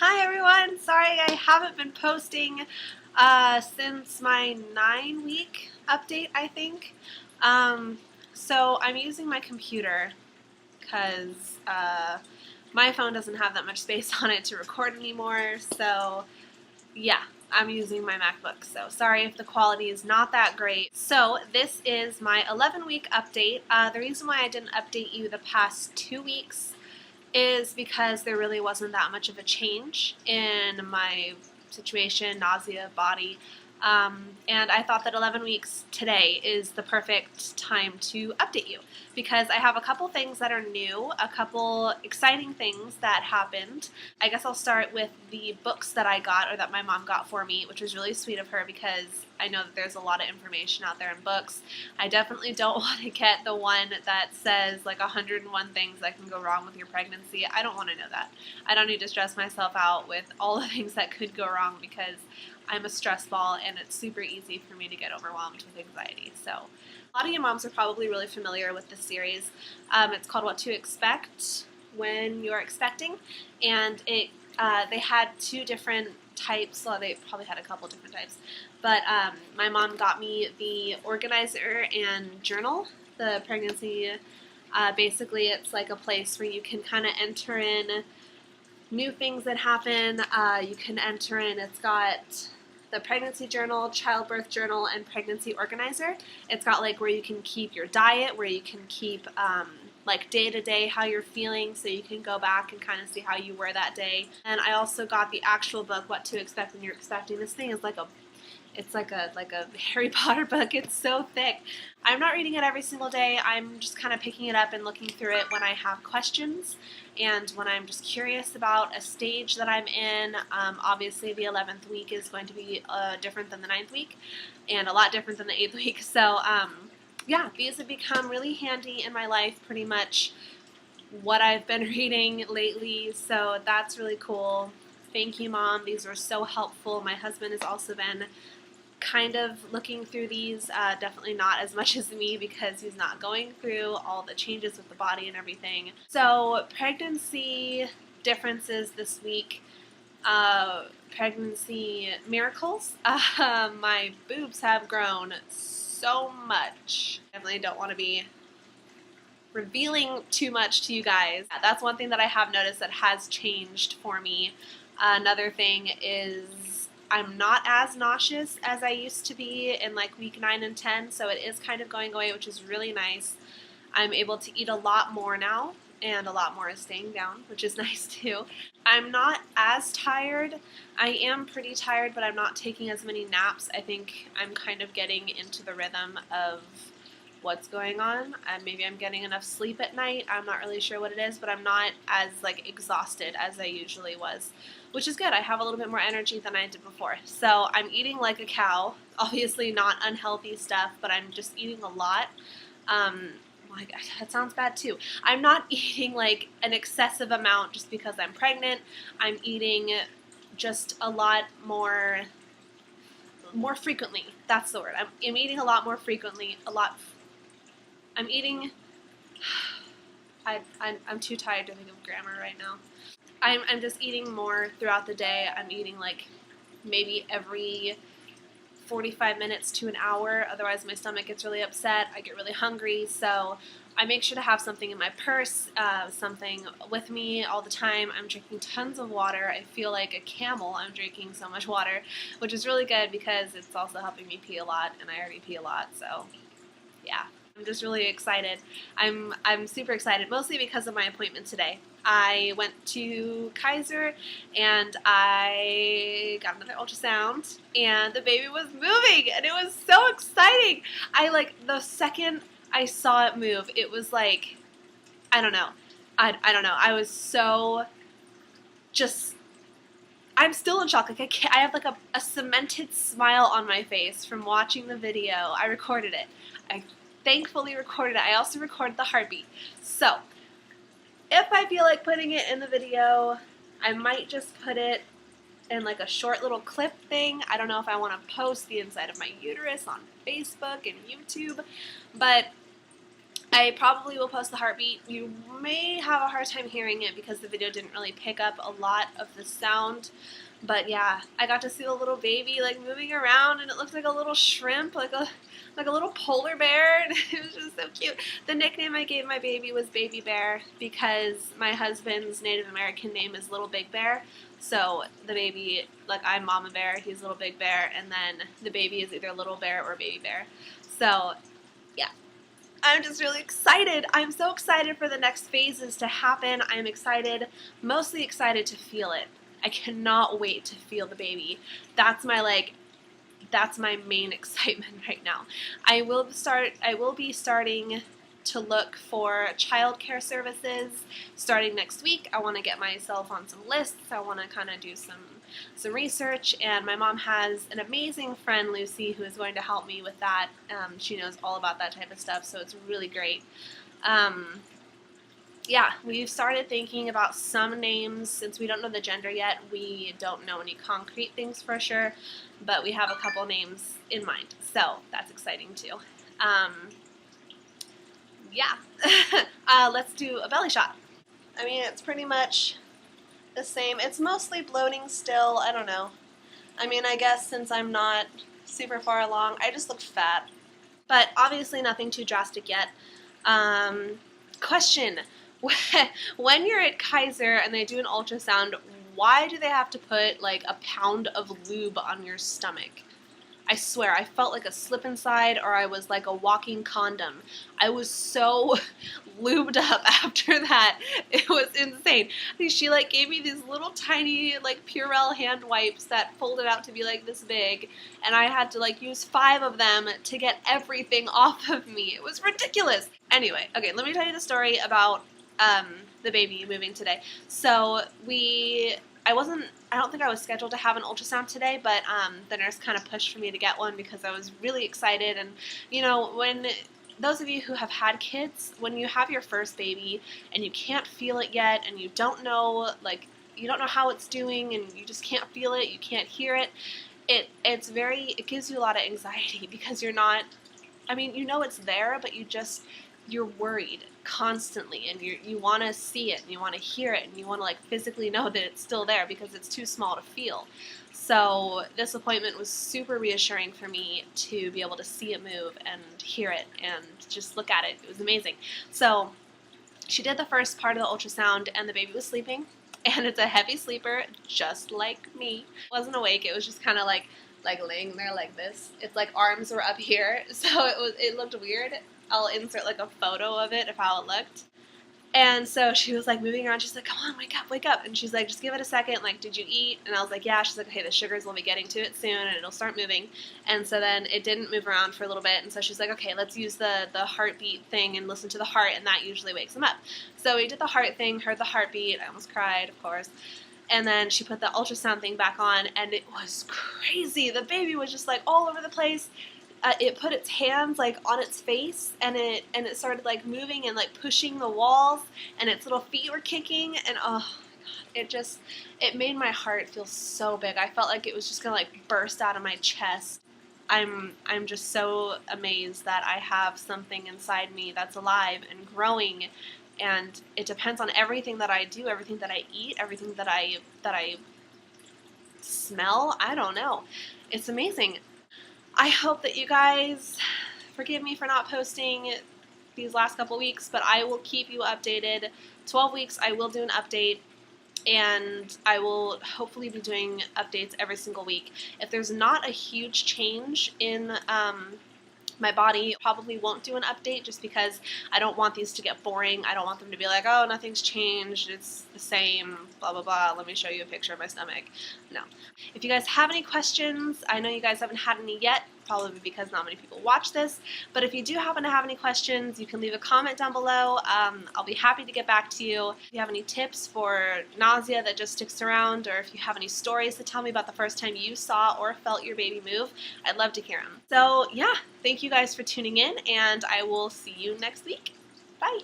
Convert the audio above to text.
Hi everyone! Sorry I haven't been posting since my 9-week update, I think. So I'm using my computer because my phone doesn't have that much space on it to record anymore. So yeah, I'm using my MacBook. So sorry if the quality is not that great. So this is my 11-week update. The reason why I didn't update you the past 2 weeks is because there really wasn't that much of a change in my situation, nausea, body. And I thought that 11 weeks today is the perfect time to update you because I have a couple things that are new, a couple exciting things that happened. I guess I'll start with the books that I got or that my mom got for me, which was really sweet of her because I know that there's a lot of information out there in books. I definitely don't want to get the one that says like 101 things that can go wrong with your pregnancy. I don't want to know that. I don't need to stress myself out with all the things that could go wrong because I'm a stress ball and it's super easy for me to get overwhelmed with anxiety. So a lot of you moms are probably really familiar with this series. It's called What to Expect When You're Expecting, and they had two different types. Well, they probably had a couple different types, but my mom got me the organizer and journal. The pregnancy, basically, it's like a place where you can kind of enter in new things that happen. You can enter in, it's got the pregnancy journal, childbirth journal, and pregnancy organizer. It's got like where you can keep your diet, where you can keep like day to day how you're feeling, so you can go back and kind of see how you were that day. And I also got the actual book, What to Expect When You're Expecting. This thing is like a Harry Potter book. It's so thick. I'm not reading it every single day. I'm just kind of picking it up and looking through it when I have questions and when I'm just curious about a stage that I'm in. Obviously, the 11th week is going to be different than the 9th week and a lot different than the 8th week. So, yeah, these have become really handy in my life, pretty much what I've been reading lately. So that's really cool. Thank you, Mom. These were so helpful. My husband has also been kind of looking through these, definitely not as much as me because he's not going through all the changes with the body and everything. So pregnancy differences this week, pregnancy miracles. My boobs have grown so much. Definitely don't want to be revealing too much to you guys. That's one thing that I have noticed that has changed for me. Another thing is I'm not as nauseous as I used to be in like week 9 and 10, so it is kind of going away, which is really nice. I'm able to eat a lot more now, and a lot more is staying down, which is nice too. I'm not as tired. I am pretty tired, but I'm not taking as many naps. I think I'm kind of getting into the rhythm of what's going on. Maybe I'm getting enough sleep at night. I'm not really sure what it is, but I'm not as like exhausted as I usually was, which is good. I have a little bit more energy than I did before. So I'm eating like a cow. Obviously not unhealthy stuff, but I'm just eating a lot. My God, that sounds bad too. I'm not eating like an excessive amount just because I'm pregnant. I'm eating just a lot more frequently. That's the word. I'm eating a lot more frequently. I'm eating. I'm too tired to think of grammar right now. I'm just eating more throughout the day. I'm eating like maybe every 45 minutes to an hour. Otherwise, my stomach gets really upset. I get really hungry. So I make sure to have something in my purse, something with me all the time. I'm drinking tons of water. I feel like a camel. I'm drinking so much water, which is really good because it's also helping me pee a lot, and I already pee a lot. So yeah. I'm just really excited. I'm super excited, mostly because of my appointment today. I went to Kaiser and I got another ultrasound and the baby was moving and it was so exciting. The second I saw it move, it was like, I don't know. I don't know. I was so just, I'm still in shock. Like I have like a cemented smile on my face from watching the video. I recorded it. I thankfully recorded it. I also recorded the heartbeat. So if I feel like putting it in the video, I might just put it in like a short little clip thing. I don't know if I want to post the inside of my uterus on Facebook and YouTube, but I probably will post the heartbeat. You may have a hard time hearing it because the video didn't really pick up a lot of the sound. But yeah, I got to see the little baby like moving around, and it looked like a little shrimp, like a little polar bear, and it was just so cute. The nickname I gave my baby was Baby Bear because my husband's Native American name is Little Big Bear. So the baby, like I'm Mama Bear, he's Little Big Bear, and then the baby is either Little Bear or Baby Bear. So yeah. I'm just really excited. I'm so excited for the next phases to happen. I'm excited, mostly excited to feel it. I cannot wait to feel the baby. That's my main excitement right now. I will be starting to look for childcare services starting next week. I want to get myself on some lists. I want to kind of do some research, and my mom has an amazing friend, Lucy, who is going to help me with that. She knows all about that type of stuff, so it's really great. Yeah, we've started thinking about some names. Since we don't know the gender yet, we don't know any concrete things for sure, but we have a couple names in mind, so that's exciting too. Yeah, let's do a belly shot. I mean, it's pretty much the same. It's mostly bloating still. I don't know. I mean, I guess since I'm not super far along, I just look fat. But obviously nothing too drastic yet. Question. When you're at Kaiser and they do an ultrasound, why do they have to put like a pound of lube on your stomach? I swear, I felt like a slip inside, or I was like a walking condom. I was so lubed up after that. It was insane. I think she like gave me these little tiny like Purell hand wipes that folded out to be like this big, and I had to like use 5 of them to get everything off of me. It was ridiculous. Anyway, okay, let me tell you the story about the baby moving today. So I don't think I was scheduled to have an ultrasound today, but the nurse kind of pushed for me to get one because I was really excited. And, you know, when those of you who have had kids, when you have your first baby and you can't feel it yet and you don't know, like, you don't know how it's doing and you just can't feel it, you can't hear it, it gives you a lot of anxiety because you're not, I mean, you know it's there, but you're worried constantly, and you want to see it and you want to hear it and you want to like physically know that it's still there because it's too small to feel. So this appointment was super reassuring for me to be able to see it move and hear it and just look at it. It was amazing. So she did the first part of the ultrasound and the baby was sleeping, and it's a heavy sleeper just like me. It wasn't awake, it was just kind of like laying there like this. It's like arms were up here, so it looked weird. I'll insert like a photo of it of how it looked. And so she was like moving around. She's like, come on, wake up. And she's like, just give it a second. Like, did you eat? And I was like, yeah. She's like, okay, the sugars will be getting to it soon and it'll start moving. And so then it didn't move around for a little bit. And so she's like, okay, let's use the heartbeat thing and listen to the heart. And that usually wakes them up. So we did the heart thing, heard the heartbeat. I almost cried, of course. And then she put the ultrasound thing back on, and it was crazy. The baby was just like all over the place. It put its hands like on its face, and it started like moving and like pushing the walls, and its little feet were kicking, and oh my god, it made my heart feel so big. I felt like it was just gonna like burst out of my chest. I'm just so amazed that I have something inside me that's alive and growing, and it depends on everything that I do, everything that I eat, everything that I smell. I don't know. It's amazing. I hope that you guys forgive me for not posting these last couple weeks, but I will keep you updated. 12 weeks, I will do an update, and I will hopefully be doing updates every single week. If there's not a huge change in my body, probably won't do an update just because I don't want these to get boring. I don't want them to be like, oh, nothing's changed, it's the same, blah, blah, blah, let me show you a picture of my stomach. No. If you guys have any questions, I know you guys haven't had any yet, probably because not many people watch this, but if you do happen to have any questions, you can leave a comment down below. I'll be happy to get back to you. If you have any tips for nausea that just sticks around, or if you have any stories to tell me about the first time you saw or felt your baby move, I'd love to hear them. So yeah, thank you guys for tuning in, and I will see you next week. Bye!